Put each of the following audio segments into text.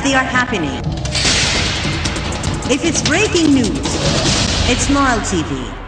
they are happening. If it's breaking news, it's Nile TV.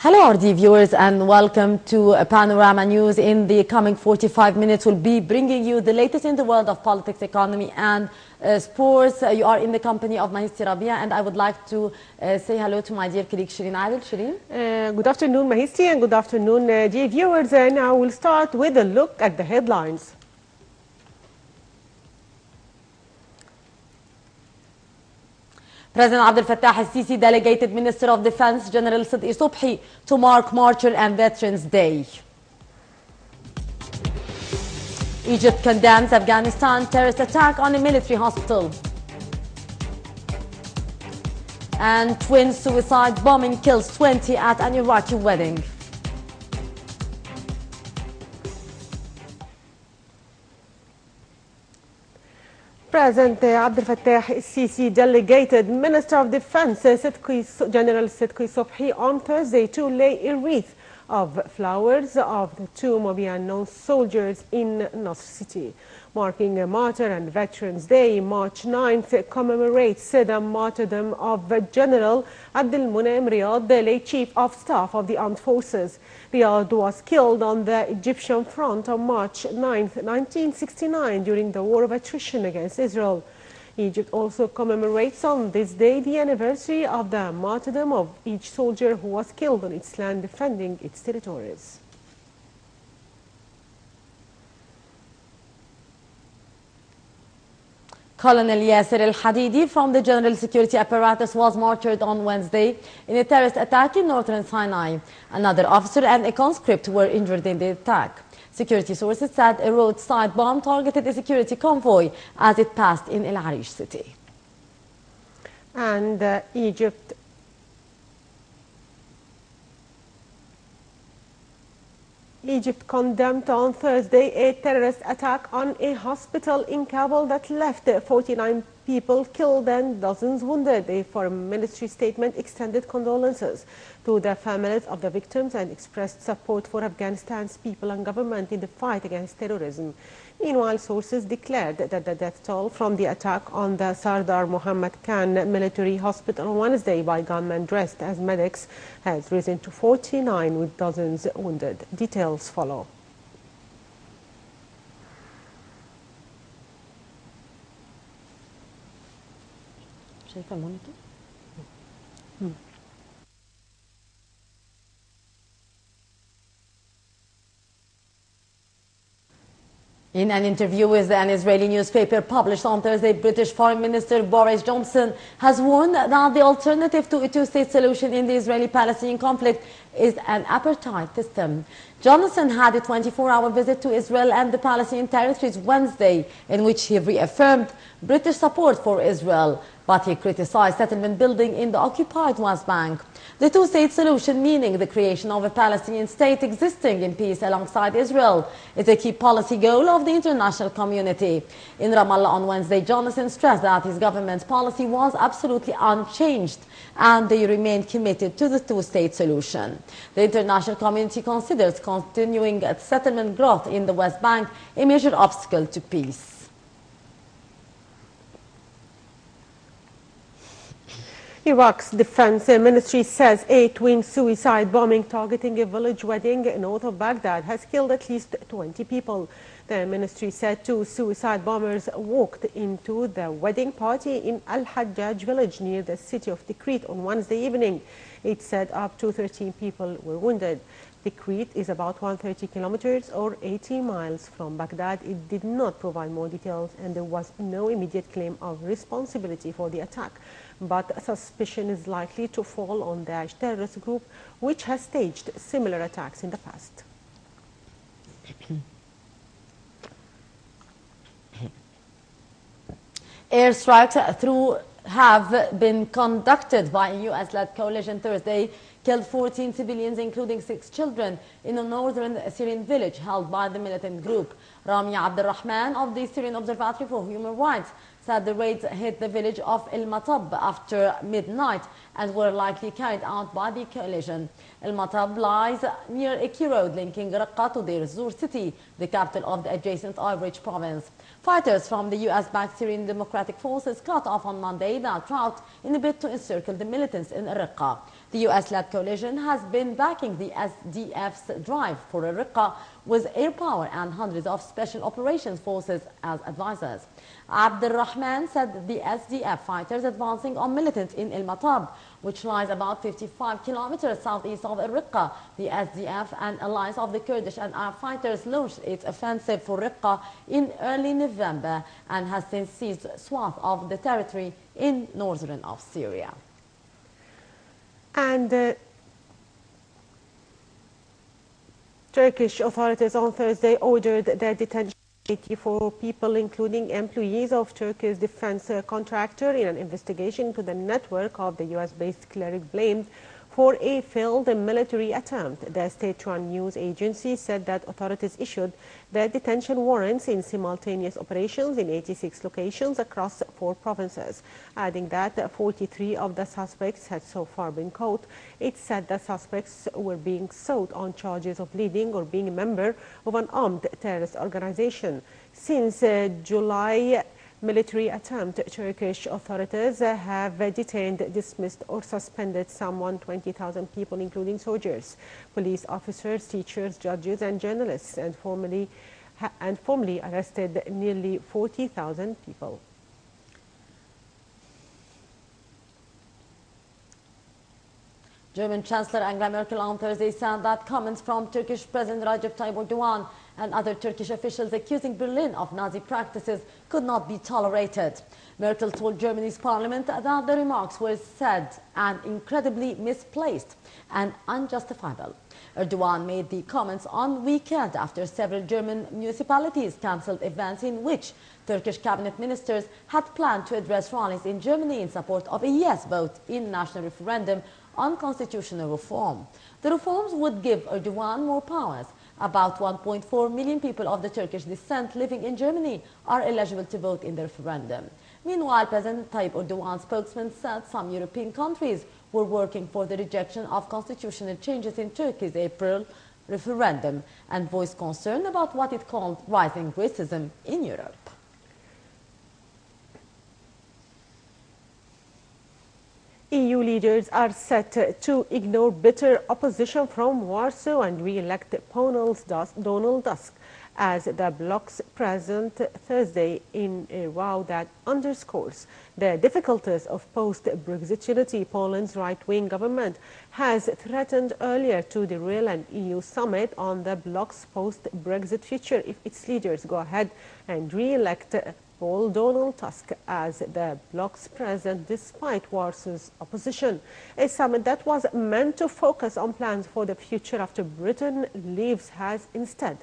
Hello, RD viewers, and welcome to Panorama News. In the coming 45 minutes, we'll be bringing you the latest in the world of politics, economy, and sports. You are in the company of Mahisti Rabia, and I would like to say hello to my dear colleague Shireen Adil. Shireen. Good afternoon, Mahisti, and good afternoon, dear viewers. Now we'll start with a look at the headlines. President Abdel Fattah al-Sisi delegated Minister of Defense General Sidqi Subhi to mark Martyr and Veterans Day. Egypt condemns Afghanistan terrorist attack on a military hospital. And twin suicide bombing kills 20 at an Iraqi wedding. President Abdel Fattah al-Sisi delegated Minister of Defense General Sidqi Subhi on Thursday to lay a wreath of flowers of the tomb of the unknown soldiers in Nasr City. Marking Martyr and Veterans Day, March 9th commemorates the martyrdom of General Abdel Munaim Riyad, the late Chief of Staff of the Armed Forces. Riyad was killed on the Egyptian front on March 9th, 1969 during the War of Attrition against Israel. Egypt also commemorates on this day the anniversary of the martyrdom of each soldier who was killed on its land defending its territories. Colonel Yasser al-Hadidi from the General Security Apparatus was martyred on Wednesday in a terrorist attack in northern Sinai. Another officer and a conscript were injured in the attack. Security sources said a roadside bomb targeted a security convoy as it passed in El Arish city. And Egypt condemned on Thursday a terrorist attack on a hospital in Kabul that left 49 people killed and dozens wounded. A foreign ministry statement extended condolences to the families of the victims and expressed support for Afghanistan's people and government in the fight against terrorism. Meanwhile, sources declared that the death toll from the attack on the Sardar Muhammad Khan military hospital on Wednesday by gunmen dressed as medics has risen to 49 with dozens wounded. Details follow. شايفة المونيتور؟ In an interview with an Israeli newspaper published on Thursday, British Foreign Minister Boris Johnson has warned that the alternative to a two-state solution in the Israeli-Palestinian conflict is an apartheid system. Johnson had a 24-hour visit to Israel and the Palestinian territories Wednesday, in which he reaffirmed British support for Israel, but he criticized settlement building in the occupied West Bank. The two-state solution, meaning the creation of a Palestinian state existing in peace alongside Israel, is a key policy goal of the international community. In Ramallah on Wednesday, Johnson stressed that his government's policy was absolutely unchanged and they remain committed to the two-state solution. The international community considers continuing settlement growth in the West Bank a major obstacle to peace. Iraq's defense ministry says a twin suicide bombing targeting a village wedding north of Baghdad has killed at least 20 people. The ministry said two suicide bombers walked into the wedding party in Al-Hajjaj village near the city of Tikrit on Wednesday evening. It said up to 13 people were wounded. Tikrit is about 130 kilometers or 80 miles from Baghdad. It did not provide more details, and there was no immediate claim of responsibility for the attack. But suspicion is likely to fall on the Daesh terrorist group, which has staged similar attacks in the past. Airstrikes have been conducted by a U.S.-led coalition Thursday, killed 14 civilians, including 6 children, in a northern Syrian village held by the militant group. Rami Abdulrahman of the Syrian Observatory for Human Rights said the raids hit the village of El Matab after midnight and were likely carried out by the coalition. El Matab lies near a key road linking Raqqa to Deir Zur city, the capital of the adjacent Oil-rich province. Fighters from the U.S.-backed Syrian Democratic Forces cut off on Monday that route in a bid to encircle the militants in Raqqa. The U.S.-led coalition has been backing the SDF's drive for Raqqa with air power and hundreds of special operations forces as advisors. Abdulrahman said the SDF fighters advancing on militants in El Matab, which lies about 55 kilometers southeast of Raqqa. The SDF, an alliance of the Kurdish and Arab fighters, launched its offensive for Raqqa in early November and has since seized swath of the territory in northern of Syria. And Turkish authorities on Thursday ordered the detention of 84 people, including employees of Turkey's defense contractor, in an investigation into the network of the U.S.-based cleric blamed for a failed military attempt. The state-run news agency said that authorities issued the detention warrants in simultaneous operations in 86 locations across 4 provinces, adding that 43 of the suspects had so far been caught. It said the suspects were being sought on charges of leading or being a member of an armed terrorist organization. Since July military attempt, Turkish authorities have detained, dismissed or suspended some 120,000 people, including soldiers, police officers, teachers, judges and journalists, and formally arrested nearly 40,000 people. German Chancellor Angela Merkel on Thursday said that comments from Turkish President Recep Tayyip Erdogan and other Turkish officials accusing Berlin of Nazi practices could not be tolerated. Merkel told Germany's parliament that the remarks were said and incredibly misplaced and unjustifiable. Erdogan made the comments on weekend after several German municipalities cancelled events in which Turkish cabinet ministers had planned to address rallies in Germany in support of a yes vote in national referendum on constitutional reform. The reforms would give Erdogan more powers. About 1.4 million people of the Turkish descent living in Germany are eligible to vote in the referendum. Meanwhile, President Tayyip Erdogan's spokesman said some European countries were working for the rejection of constitutional changes in Turkey's April referendum and voiced concern about what it called rising racism in Europe. EU leaders are set to ignore bitter opposition from Warsaw and re-elect Donald Tusk as the bloc's president Thursday in a row that underscores the difficulties of post-Brexit unity. Poland's right-wing government has threatened earlier to derail an EU summit on the bloc's post-Brexit future if its leaders go ahead and re-elect Donald Tusk as the bloc's president despite Warsaw's opposition. A summit that was meant to focus on plans for the future after Britain leaves has instead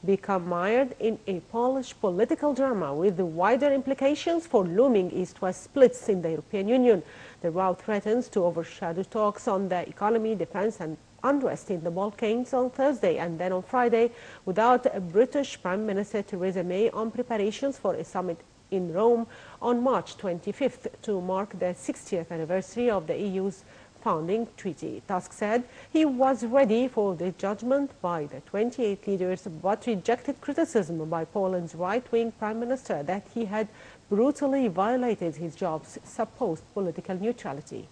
become mired in a Polish political drama with wider implications for looming East-West splits in the European Union. The row threatens to overshadow talks on the economy, defense and unrest in the Balkans on Thursday and then on Friday, without British Prime Minister Theresa May on preparations for a summit in Rome on March 25th to mark the 60th anniversary of the EU's founding treaty. Tusk said he was ready for the judgment by the 28 leaders, but rejected criticism by Poland's right-wing Prime Minister that he had brutally violated his job's supposed political neutrality.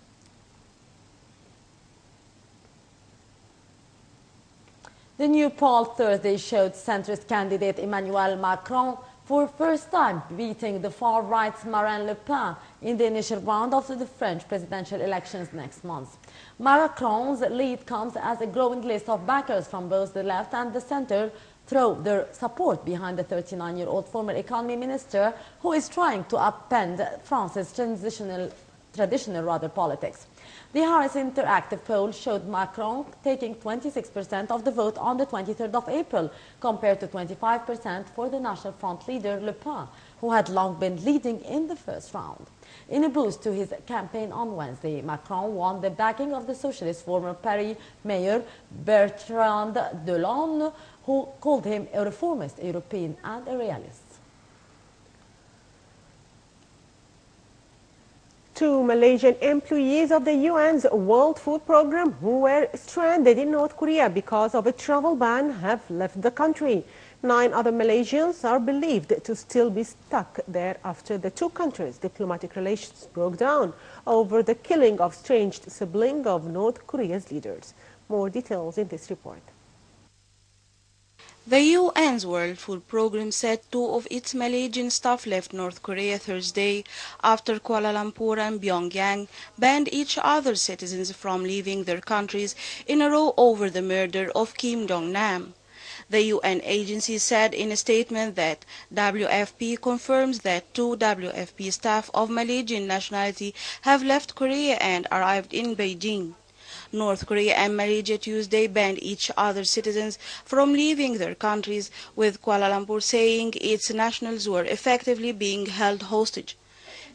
The new poll Thursday showed centrist candidate Emmanuel Macron for first time beating the far-right's Marine Le Pen in the initial round of the French presidential elections next month. Macron's lead comes as a growing list of backers from both the left and the center throw their support behind the 39-year-old former economy minister who is trying to upend France's traditional politics. The Harris Interactive poll showed Macron taking 26% of the vote on the 23rd of April, compared to 25% for the National Front leader Le Pen, who had long been leading in the first round. In a boost to his campaign on Wednesday, Macron won the backing of the socialist former Paris mayor Bertrand Delanoë, who called him a reformist, a European and a realist. 2 Malaysian employees of the UN's World Food Programme who were stranded in North Korea because of a travel ban have left the country. 9 other Malaysians are believed to still be stuck there after the two countries' diplomatic relations broke down over the killing of estranged sibling of North Korea's leaders. More details in this report. The UN's World Food Programme said 2 of its Malaysian staff left North Korea Thursday after Kuala Lumpur and Pyongyang banned each other's citizens from leaving their countries in a row over the murder of Kim Jong-nam. The UN agency said in a statement that WFP confirms that 2 WFP staff of Malaysian nationality have left Korea and arrived in Beijing. North Korea and Malaysia Tuesday banned each other's citizens from leaving their countries, with Kuala Lumpur saying its nationals were effectively being held hostage.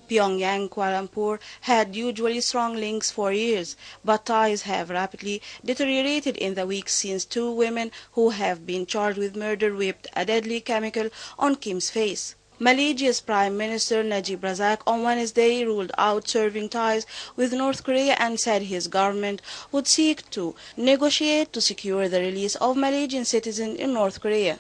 Pyongyang and Kuala Lumpur had usually strong links for years, but ties have rapidly deteriorated in the weeks since 2 women who have been charged with murder whipped a deadly chemical on Kim's face. Malaysia's Prime Minister Najib Razak on Wednesday ruled out severing ties with North Korea and said his government would seek to negotiate to secure the release of Malaysian citizens in North Korea.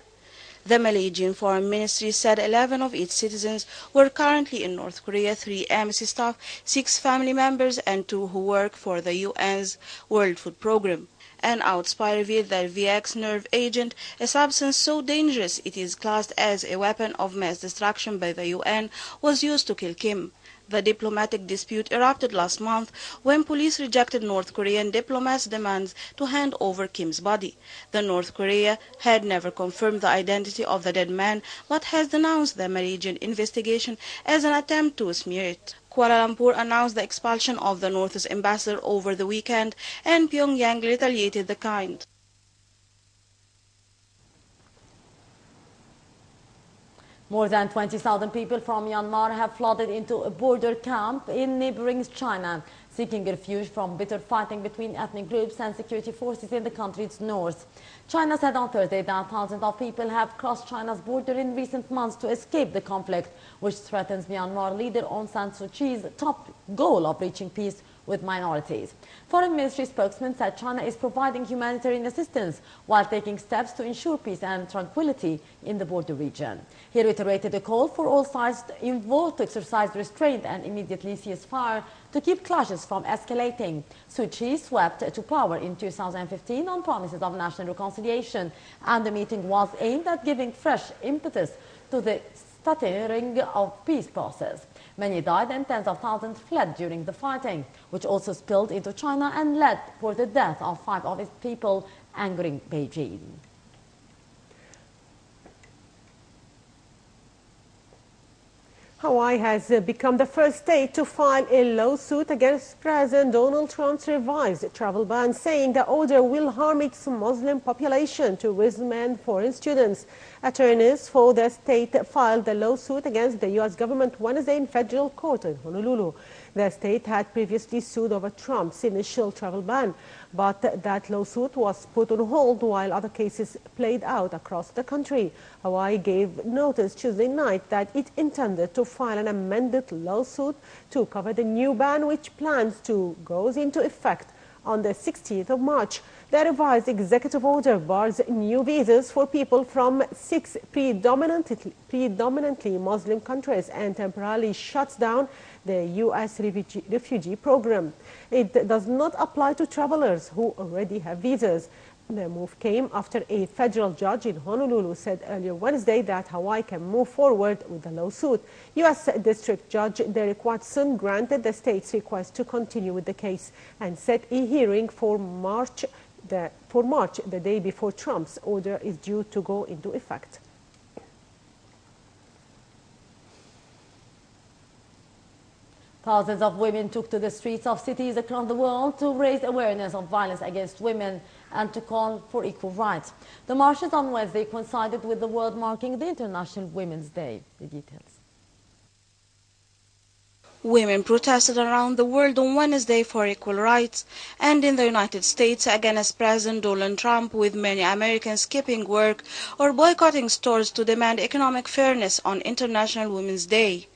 The Malaysian Foreign Ministry said 11 of its citizens were currently in North Korea, 3 embassy staff, 6 family members and 2 who work for the UN's World Food Programme. An outspy revealed that VX nerve agent, a substance so dangerous it is classed as a weapon of mass destruction by the UN, was used to kill Kim. The diplomatic dispute erupted last month when police rejected North Korean diplomats' demands to hand over Kim's body. The North Korea had never confirmed the identity of the dead man, but has denounced the Malaysian investigation as an attempt to smear it. Kuala Lumpur announced the expulsion of the North's ambassador over the weekend, and Pyongyang retaliated the kind. More than 20,000 people from Myanmar have flooded into a border camp in neighboring China, seeking refuge from bitter fighting between ethnic groups and security forces in the country's north. China said on Thursday that thousands of people have crossed China's border in recent months to escape the conflict, which threatens Myanmar leader Aung San Suu Kyi's top goal of reaching peace with minorities. Foreign Ministry spokesman said China is providing humanitarian assistance while taking steps to ensure peace and tranquility in the border region. He reiterated a call for all sides involved to exercise restraint and immediately cease fire to keep clashes from escalating. Suu Kyi swept to power in 2015 on promises of national reconciliation, and the meeting was aimed at giving fresh impetus to the stuttering of peace process. Many died and tens of thousands fled during the fighting, which also spilled into China and led for the death of 5 of its people, angering Beijing. Hawaii has become the first state to file a lawsuit against President Donald Trump's revised travel ban, saying the order will harm its Muslim population, tourism and foreign students. Attorneys for the state filed the lawsuit against the U.S. government Wednesday in federal court in Honolulu. The state had previously sued over Trump's initial travel ban, but that lawsuit was put on hold while other cases played out across the country. Hawaii gave notice Tuesday night that it intended to file an amended lawsuit to cover the new ban, which plans to go into effect on the 16th of March. The revised executive order bars new visas for people from 6 predominantly Muslim countries and temporarily shuts down the U.S. refugee program. It does not apply to travelers who already have visas. The move came after a federal judge in Honolulu said earlier Wednesday that Hawaii can move forward with the lawsuit. U.S. District Judge Derek Watson granted the state's request to continue with the case and set a hearing for March, the day before Trump's order is due to go into effect. Thousands of women took to the streets of cities across the world to raise awareness of violence against women and to call for equal rights. The marches on Wednesday coincided with the world marking the International Women's Day. The details. Women protested around the world on Wednesday for equal rights, and in the United States against President Donald Trump, with many Americans skipping work or boycotting stores to demand economic fairness on International Women's Day.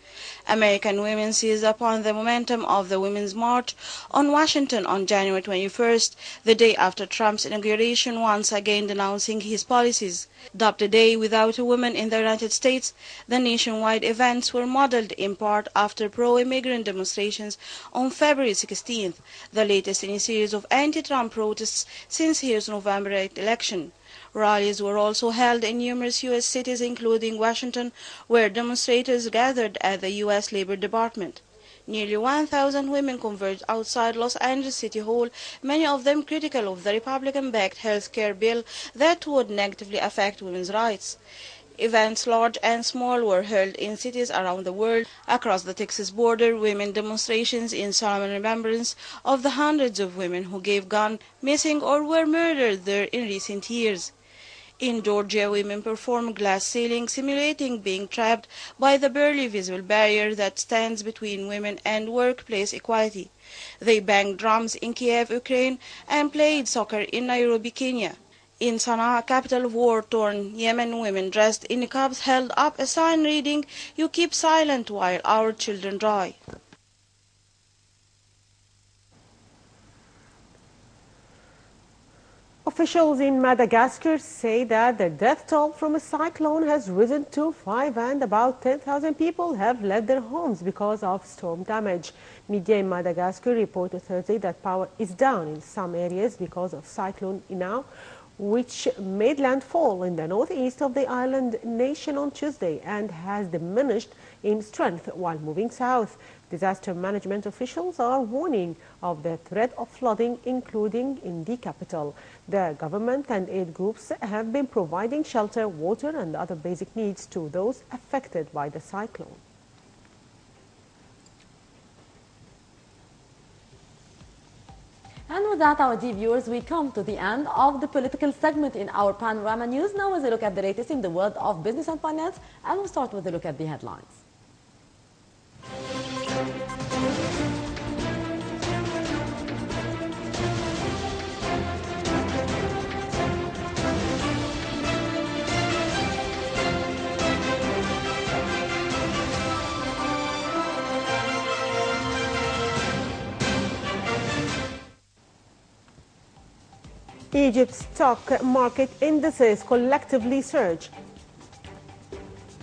American women seized upon the momentum of the Women's March on Washington on January 21st, the day after Trump's inauguration, once again denouncing his policies. Dubbed a day without a woman in the United States, the nationwide events were modeled in part after pro-immigrant demonstrations on February 16th, the latest in a series of anti-Trump protests since his November 8th election. Rallies were also held in numerous U.S. cities, including Washington, where demonstrators gathered at the U.S. Labor Department. Nearly 1,000 women converged outside Los Angeles City Hall, many of them critical of the Republican-backed health care bill that would negatively affect women's rights. Events large and small were held in cities around the world. Across the Texas border, women demonstrations in solemn remembrance of the hundreds of women who gave gun, missing or were murdered there in recent years. In Georgia, women performed glass ceiling, simulating being trapped by the barely visible barrier that stands between women and workplace equality. They banged drums in Kiev, Ukraine, and played soccer in Nairobi, Kenya. In Sana'a, capital of war-torn Yemen, women dressed in niqabs held up a sign reading, "You keep silent while our children die." Officials in Madagascar say that the death toll from a cyclone has risen to 5 and about 10,000 people have left their homes because of storm damage. Media in Madagascar reported Thursday that power is down in some areas because of Cyclone Inau, which made landfall in the northeast of the island nation on Tuesday and has diminished in strength while moving south. Disaster management officials are warning of the threat of flooding, including in the capital. The government and aid groups have been providing shelter, water and other basic needs to those affected by the cyclone. And with that, our dear viewers, we come to the end of the political segment in our Panorama News. Now is a look at the latest in the world of business and finance, and we'll start with a look at the headlines. Egypt's stock market indices collectively surge.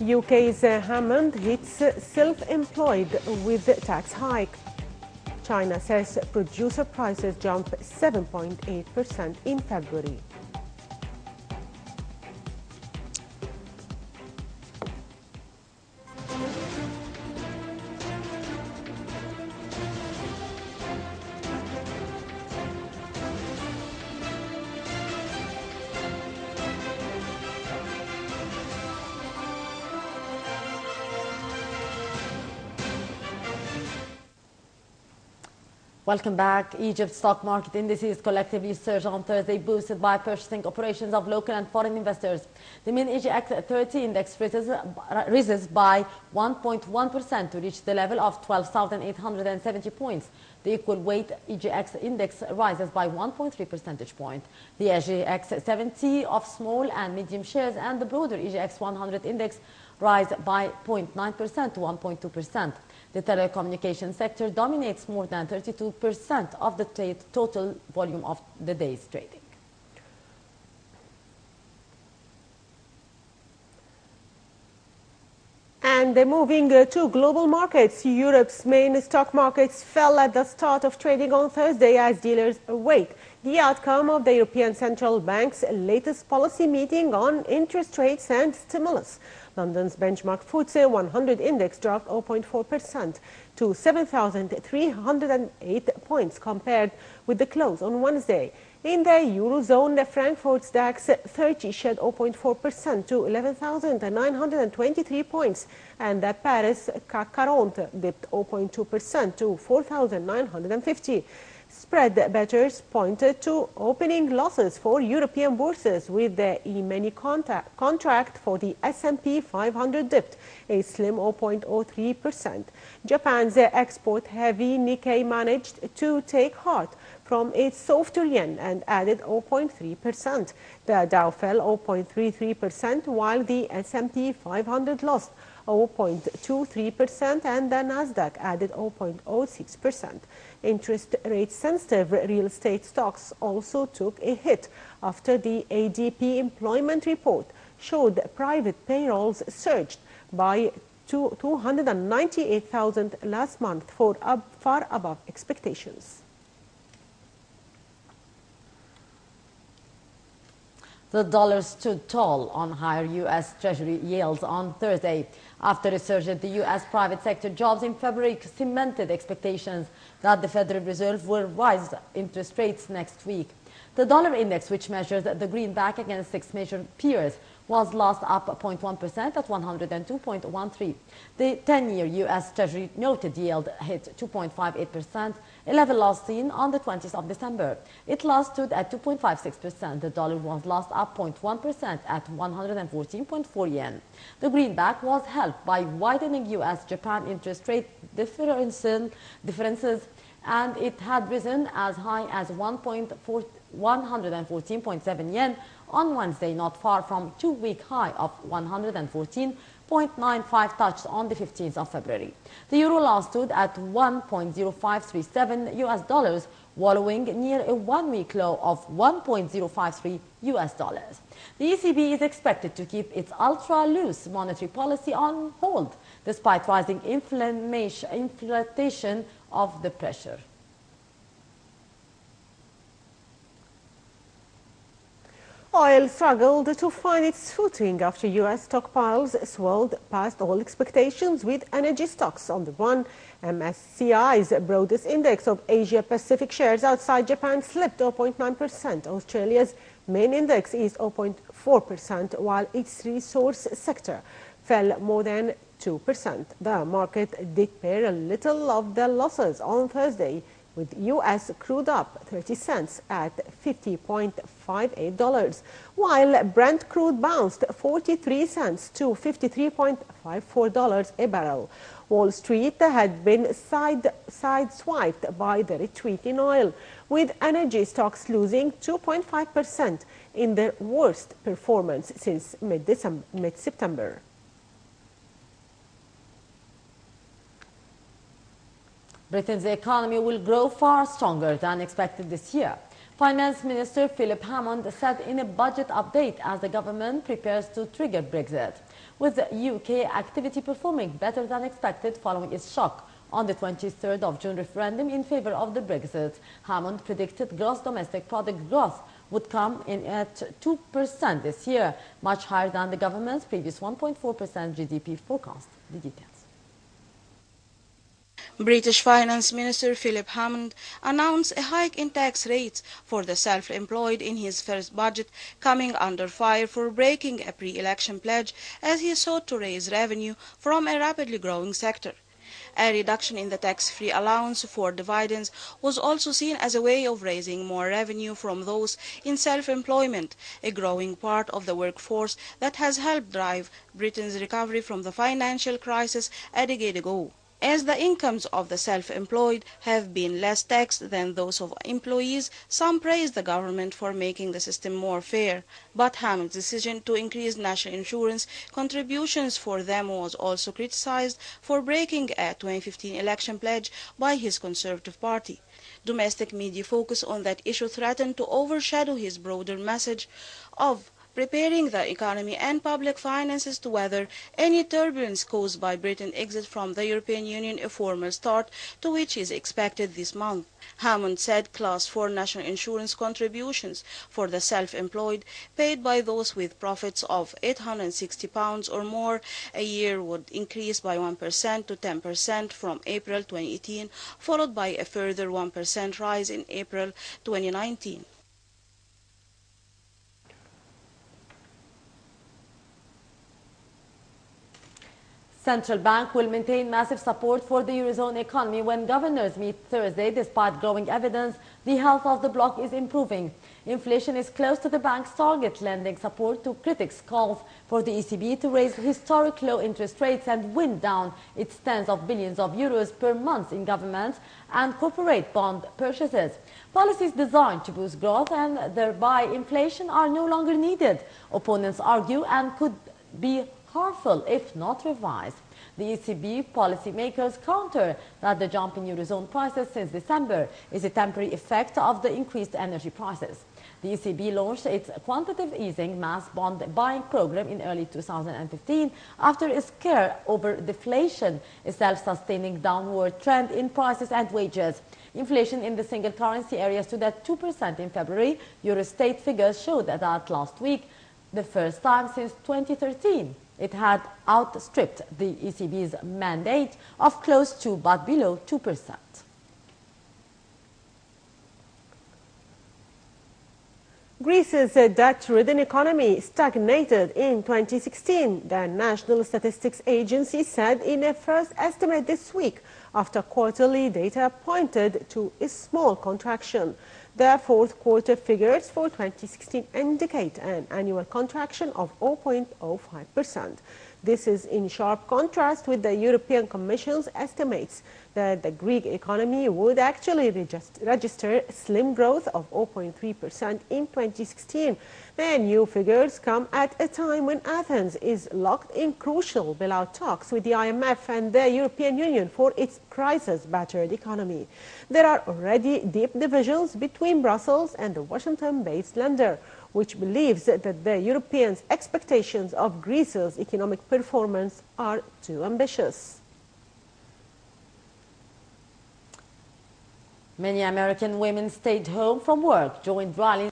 UK's Hammond hits self-employed with tax hike. China says producer prices jump 7.8% in February. Welcome back. Egypt's stock market indices collectively surged on Thursday, boosted by purchasing operations of local and foreign investors. The main EGX 30 index rises by 1.1% to reach the level of 12,870 points. The equal weight EGX index rises by 1.3 percentage point. The EGX 70 of small and medium shares and the broader EGX 100 index rise by 0.9% to 1.2%. The telecommunication sector dominates more than 32% of the total volume of the day's trading. And And moving to global markets, Europe's main stock markets fell at the start of trading on Thursday as dealers await the outcome of the European Central Bank's latest policy meeting on interest rates and stimulus. London's benchmark FTSE 100 index dropped 0.4% to 7,308 points compared with the close on Wednesday. In the Eurozone, the Frankfurt DAX 30 shed 0.4% to 11,923 points, and the Paris CAC 40 dipped 0.2% to 4,950. Spread bettors pointed to opening losses for European bourses, with the E-mini contract for the S&P 500 dipped a slim 0.03%. Japan's export-heavy Nikkei managed to take heart from its softer yen and added 0.3%. The Dow fell 0.33%, while the S&P 500 lost 0.23% and the Nasdaq added 0.06%. Interest rate sensitive real estate stocks also took a hit after the ADP employment report showed private payrolls surged by 298,000 last month, far above expectations. The dollar stood tall on higher U.S. Treasury yields on Thursday after a surge in the U.S. private sector jobs in February cemented expectations that the Federal Reserve will raise interest rates next week. The dollar index, which measures the greenback against 6 major peers, was last up 0.1% at 102.13. The 10-year U.S. Treasury noted yield hit 2.58%, a level last seen on the 20th of December. It last stood at 2.56%. The dollar was last up 0.1% at 114.4 yen. The greenback was helped by widening U.S.-Japan interest rate differences, and it had risen as high as 114.7 yen on Wednesday, not far from two-week high of 114.95 touched on the 15th of February. The euro last stood at 1.0537 US dollars, wallowing near a one-week low of 1.053 US dollars. The ECB is expected to keep its ultra-loose monetary policy on hold, despite rising inflation of the pressure. Oil struggled to find its footing after U.S. stockpiles swelled past all expectations, with energy stocks on the run. MSCI's broadest index of Asia-Pacific shares outside Japan slipped 0.9%. Australia's main index is 0.4%, while its resource sector fell more than 2%. The market did bear a little of the losses on Thursday, with U.S. crude up 30 cents at $50.58, while Brent crude bounced 43 cents to $53.54 a barrel. Wall Street had been sideswiped by the retreat in oil, with energy stocks losing 2.5% in their worst performance since mid-September. Britain's economy will grow far stronger than expected this year. Finance Minister Philip Hammond said in a budget update as the government prepares to trigger Brexit, with UK activity performing better than expected following its shock on the 23rd of June referendum in favour of the Brexit. Hammond predicted gross domestic product growth would come in at 2% this year, much higher than the government's previous 1.4% GDP forecast. The details. British Finance Minister Philip Hammond announced a hike in tax rates for the self-employed in his first budget, coming under fire for breaking a pre-election pledge as he sought to raise revenue from a rapidly growing sector. A reduction in the tax-free allowance for dividends was also seen as a way of raising more revenue from those in self-employment, a growing part of the workforce that has helped drive Britain's recovery from the financial crisis a decade ago. As the incomes of the self-employed have been less taxed than those of employees, some praise the government for making the system more fair. But Hammond's decision to increase national insurance contributions for them was also criticized for breaking a 2015 election pledge by his Conservative Party. Domestic media focus on that issue threatened to overshadow his broader message of preparing the economy and public finances to weather any turbulence caused by Britain's exit from the European Union, a formal start to which is expected this month. Hammond said Class 4 national insurance contributions for the self-employed paid by those with profits of £860 or more a year would increase by 1% to 10% from April 2018, followed by a further 1% rise in April 2019. Central Bank will maintain massive support for the Eurozone economy when governors meet Thursday. Despite growing evidence, the health of the bloc is improving. Inflation is close to the bank's target, lending support to critics' calls for the ECB to raise historic low interest rates and wind down its tens of billions of euros per month in government and corporate bond purchases. Policies designed to boost growth and thereby inflation are no longer needed, opponents argue, and could be harmful if not revised. The ECB policymakers counter that the jump in Eurozone prices since December is a temporary effect of the increased energy prices. The ECB launched its quantitative easing mass bond buying program in early 2015 after a scare over deflation, a self-sustaining downward trend in prices and wages. Inflation in the single currency area stood at 2% in February. Eurostat figures showed that last week, the first time since 2013. It had outstripped the ECB's mandate of close to but below 2%. Greece's debt-ridden economy stagnated in 2016, the National Statistics Agency said in a first estimate this week, after quarterly data pointed to a small contraction. The fourth quarter figures for 2016 indicate an annual contraction of 0.05%. This is in sharp contrast with the European Commission's estimates that the Greek economy would actually register slim growth of 0.3% in 2016. The new figures come at a time when Athens is locked in crucial bailout talks with the IMF and the European Union for its crisis-battered economy. There are already deep divisions between Brussels and the Washington-based lender, which believes that the Europeans' expectations of Greece's economic performance are too ambitious. Many American women stayed home from work, joined rallies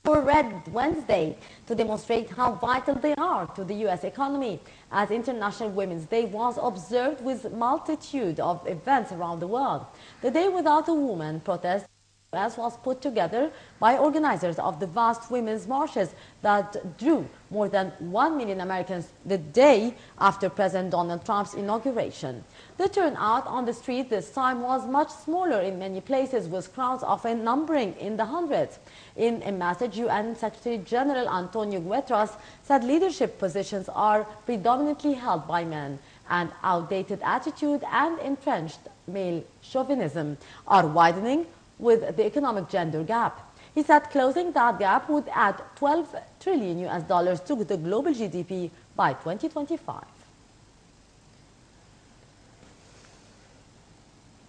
for Red Wednesday to demonstrate how vital they are to the U.S. economy, as International Women's Day was observed with a multitude of events around the world. The Day Without a Woman protest was put together by organizers of the vast women's marches that drew more than 1 million Americans the day after President Donald Trump's inauguration. The turnout on the street this time was much smaller in many places, with crowds often numbering in the hundreds. In a message, UN Secretary General Antonio Guterres said leadership positions are predominantly held by men, and outdated attitude and entrenched male chauvinism are widening with the economic gender gap. He said closing that gap would add 12 trillion US dollars to the global GDP by 2025.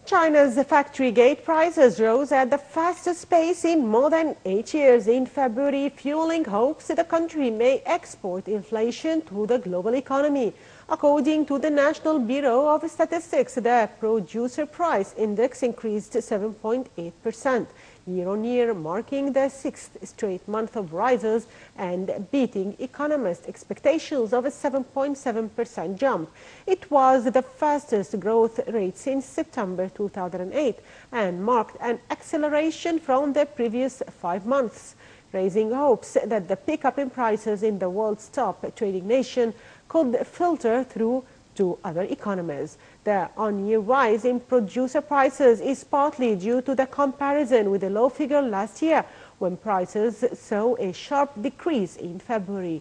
China's factory gate prices rose at the fastest pace in more than 8 years in February, fueling hopes that the country may export inflation to the global economy. According to the National Bureau of Statistics, the producer price index increased 7.8% year-on-year, marking the sixth straight month of rises and beating economists' expectations of a 7.7% jump. It was the fastest growth rate since September 2008 and marked an acceleration from the previous 5 months, raising hopes that the pickup in prices in the world's top trading nation could filter through to other economies. The on-year rise in producer prices is partly due to the comparison with a low figure last year, when prices saw a sharp decrease in February.